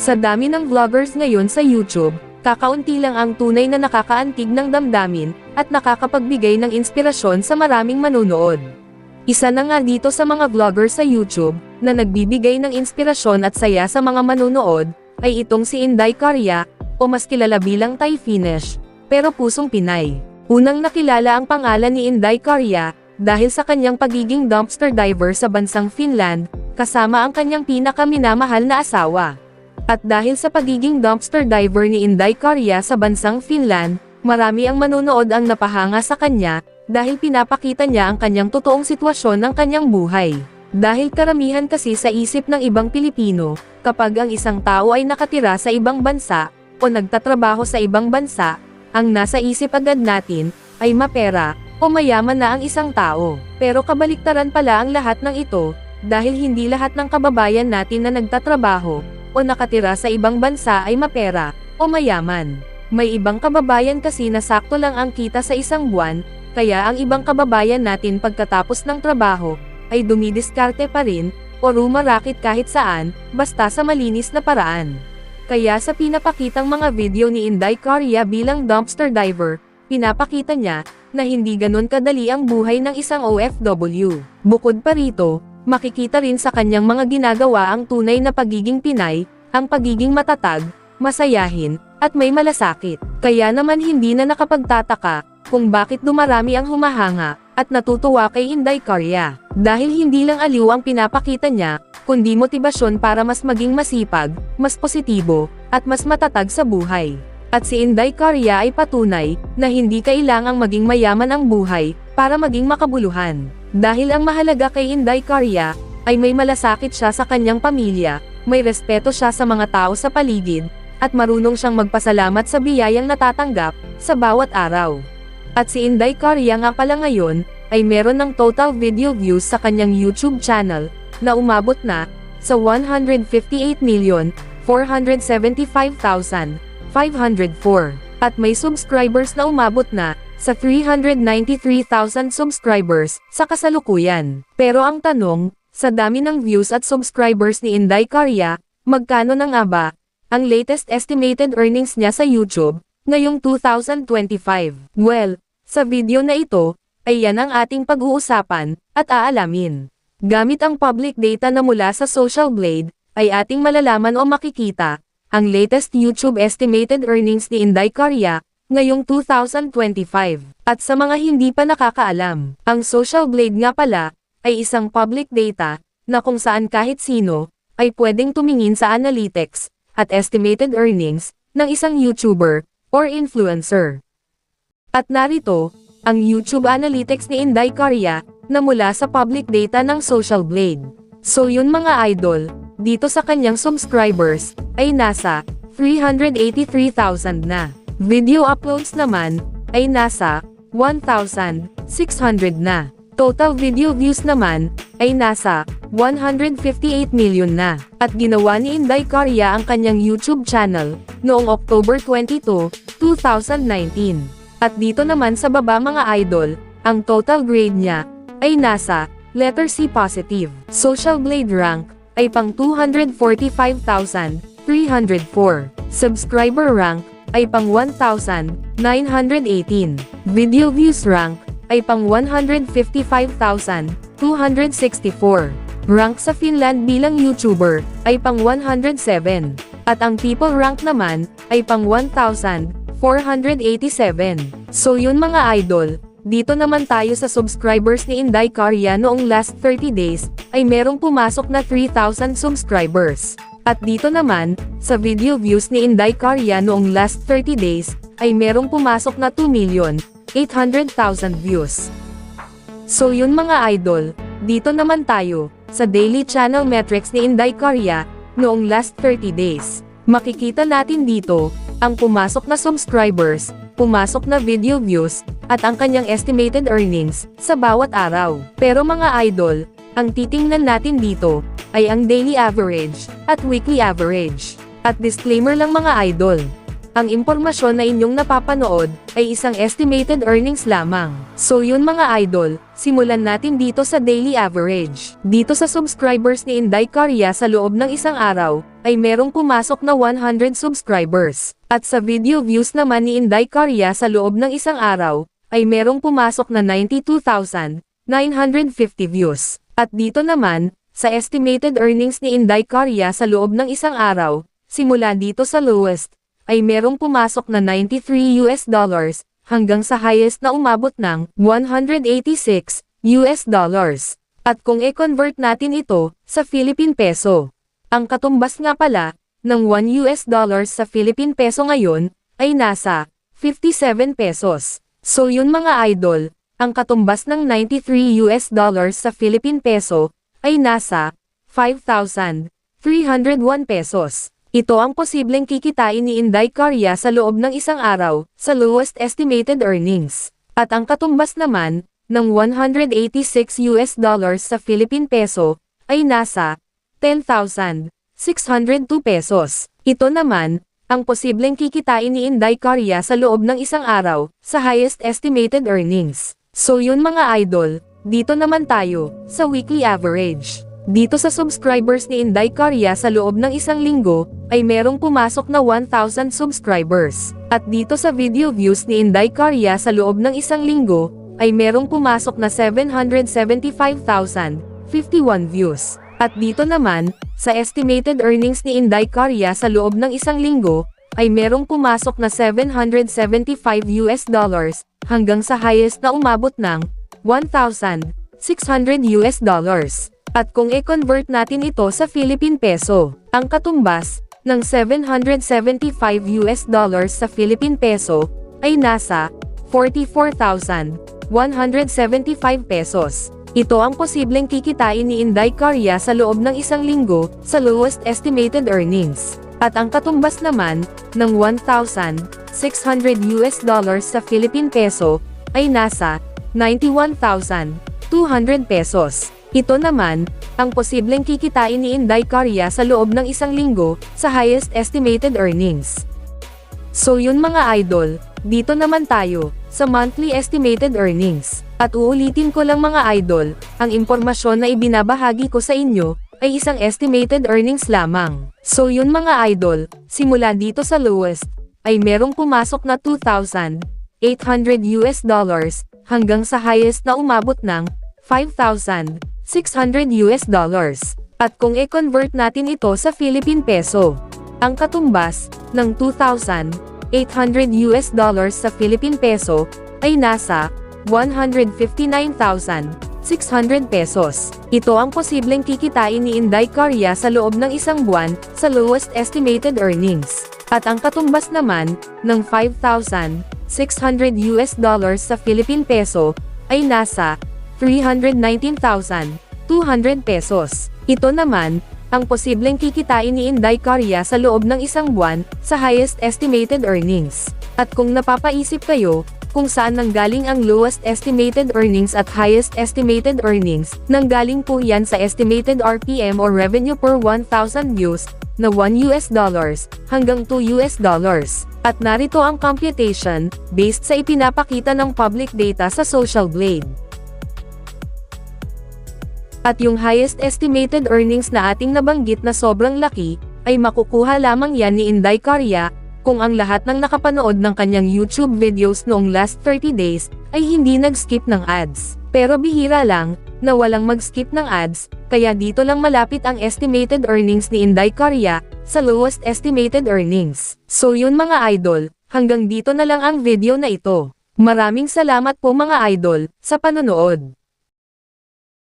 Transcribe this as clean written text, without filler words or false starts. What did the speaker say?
Sa dami ng vloggers ngayon sa YouTube, kakaunti lang ang tunay na nakakaantig ng damdamin, at nakakapagbigay ng inspirasyon sa maraming manonood. Isa na nga dito sa mga vloggers sa YouTube, na nagbibigay ng inspirasyon at saya sa mga manonood, ay itong si Inday Caria, o mas kilala bilang Thai Finish, pero pusong Pinay. Unang nakilala ang pangalan ni Inday Caria, dahil sa kanyang pagiging dumpster diver sa bansang Finland, kasama ang kanyang pinakaminamahal na asawa. At dahil sa pagiging dumpster diver ni Inday Caria sa bansang Finland, marami ang manonood ang napahanga sa kanya, dahil pinapakita niya ang kanyang totoong sitwasyon ng kanyang buhay. Dahil karamihan kasi sa isip ng ibang Pilipino, kapag ang isang tao ay nakatira sa ibang bansa, o nagtatrabaho sa ibang bansa, ang nasa isip agad natin, ay mapera, o mayaman na ang isang tao. Pero kabaliktaran pala ang lahat ng ito, dahil hindi lahat ng kababayan natin na nagtatrabaho, o nakatira sa ibang bansa ay mapera, o mayaman. May ibang kababayan kasi na sakto lang ang kita sa isang buwan, kaya ang ibang kababayan natin pagkatapos ng trabaho, ay dumidiskarte pa rin, o rumarakit kahit saan, basta sa malinis na paraan. Kaya sa pinapakitang mga video ni Inday Caria bilang dumpster diver, pinapakita niya, na hindi ganon kadali ang buhay ng isang OFW. Bukod pa rito, makikita rin sa kanyang mga ginagawa ang tunay na pagiging Pinay, ang pagiging matatag, masayahin, at may malasakit. Kaya naman hindi na nakapagtataka, kung bakit dumarami ang humahanga, at natutuwa kay Inday Caria. Dahil hindi lang aliw ang pinapakita niya, kundi motibasyon para mas maging masipag, mas positibo, at mas matatag sa buhay. At si Inday Caria ay patunay, na hindi kailangang maging mayaman ang buhay, para maging makabuluhan. Dahil ang mahalaga kay Inday Caria, ay may malasakit siya sa kanyang pamilya, may respeto siya sa mga tao sa paligid, at marunong siyang magpasalamat sa biyayang natatanggap, sa bawat araw. At si Inday Caria nga pala ngayon, ay meron ng total video views sa kanyang YouTube channel, na umabot na, sa 158,475,504. At may subscribers na umabot na, sa 393,000 subscribers, sa kasalukuyan. Pero ang tanong, sa dami ng views at subscribers ni Inday Caria, magkano na nga ba, ang latest estimated earnings niya sa YouTube, ngayong 2025? Well, sa video na ito, ay yan ang ating pag-uusapan, at aalamin. Gamit ang public data na mula sa Social Blade, ay ating malalaman o makikita, ang latest YouTube estimated earnings ni Inday Caria, ngayong 2025. At sa mga hindi pa nakakaalam, ang Social Blade nga pala, ay isang public data, na kung saan kahit sino, ay pwedeng tumingin sa analytics, at estimated earnings, ng isang YouTuber, or influencer. At narito, ang YouTube analytics ni Inday Caria, na mula sa public data ng Social Blade. So yun mga idol, dito sa kanyang subscribers, ay nasa 383,000 na. Video uploads naman, ay nasa 1,600 na. Total video views naman, ay nasa 158 million na. At ginawa ni Inday Caria ang kanyang YouTube channel, noong October 22, 2019. At dito naman sa baba mga idol, ang total grade niya, ay nasa letter C positive. Social Blade rank, ay pang 245,304. Subscriber rank, ay pang 1,918. Video views rank, ay pang 155,264. Rank sa Finland bilang YouTuber, ay pang 107. At ang people rank naman, ay pang 1,487. So yun mga idol, dito naman tayo sa subscribers ni Inday Caria noong last 30 days, ay merong pumasok na 3,000 subscribers. At dito naman, sa video views ni Inday Caria noong last 30 days, ay merong pumasok na 2,800,000 views. So yun mga idol, dito naman tayo, sa daily channel metrics ni Inday Caria, noong last 30 days. Makikita natin dito, ang pumasok na subscribers, pumasok na video views, at ang kanyang estimated earnings, sa bawat araw. Pero mga idol, ang titingnan natin dito, ay ang daily average, at weekly average. At disclaimer lang mga idol, ang impormasyon na inyong napapanood, ay isang estimated earnings lamang. So yun mga idol, simulan natin dito sa daily average. Dito sa subscribers ni Inday Caria sa loob ng isang araw, ay merong pumasok na 100 subscribers. At sa video views naman ni Inday Caria sa loob ng isang araw, ay merong pumasok na 92,950 views. At dito naman, sa estimated earnings ni Inday Caria sa loob ng isang araw, simula dito sa lowest, ay merong pumasok na $93 hanggang sa highest na umabot ng $186. At kung i-convert natin ito sa Philippine Peso, ang katumbas nga pala ng $1 sa Philippine Peso ngayon ay nasa 57 pesos. So yun mga idol, ang katumbas ng $93 sa Philippine Peso ay nasa 5,301 pesos. Ito ang posibleng kikitain ni Inday Caria sa loob ng isang araw, sa lowest estimated earnings. At ang katumbas naman, ng $186 sa Philippine Peso, ay nasa 10,602 pesos. Ito naman, ang posibleng kikitain ni Inday Caria sa loob ng isang araw, sa highest estimated earnings. So yun mga idol, dito naman tayo, sa weekly average. Dito sa subscribers ni Inday Caria sa loob ng isang linggo, ay merong pumasok na 1,000 subscribers. At dito sa video views ni Inday Caria sa loob ng isang linggo, ay merong pumasok na 775,051 views. At dito naman, sa estimated earnings ni Inday Caria sa loob ng isang linggo, ay merong pumasok na $775 hanggang sa highest na umabot ng $1,600. At kung i-convert natin ito sa Philippine Peso, ang katumbas ng $775 sa Philippine Peso ay nasa 44,175 pesos. Ito ang posibleng kikitain ni Inday Caria sa loob ng isang linggo, sa lowest estimated earnings. At ang katumbas naman ng $1,600 sa Philippine Peso ay nasa 91,200 pesos. Ito naman, ang posibleng kikitain ni Inday Caria sa loob ng isang linggo, sa highest estimated earnings. So yun mga idol, dito naman tayo, sa monthly estimated earnings. At uulitin ko lang mga idol, ang impormasyon na ibinabahagi ko sa inyo, ay isang estimated earnings lamang. So yun mga idol, simula dito sa lowest, ay merong pumasok na $2,800 hanggang sa highest na umabot ng $5,600. At kung i-convert natin ito sa Philippine Peso, ang katumbas ng $2,800 sa Philippine Peso ay nasa 159,600 pesos. Ito ang posibleng kikitain ni Inday Caria sa loob ng isang buwan, sa lowest estimated earnings. At ang katumbas naman ng $5,600 sa Philippine Peso ay nasa 319,200 pesos. Ito naman, ang posibleng kikitain ni Inday Caria sa loob ng isang buwan, sa highest estimated earnings. At kung napapaisip kayo, kung saan nanggaling ang lowest estimated earnings at highest estimated earnings, nanggaling po yan sa estimated RPM or revenue per 1,000 views, na $1 hanggang $2. At narito ang computation, based sa ipinapakita ng public data sa Social Blade. At yung highest estimated earnings na ating nabanggit na sobrang laki, ay makukuha lamang yan ni Inday Caria, kung ang lahat ng nakapanood ng kanyang YouTube videos noong last 30 days, ay hindi nag-skip ng ads. Pero bihira lang, na walang mag-skip ng ads, kaya dito lang malapit ang estimated earnings ni Inday Caria, sa lowest estimated earnings. So yun mga idol, hanggang dito na lang ang video na ito. Maraming salamat po mga idol, sa panonood.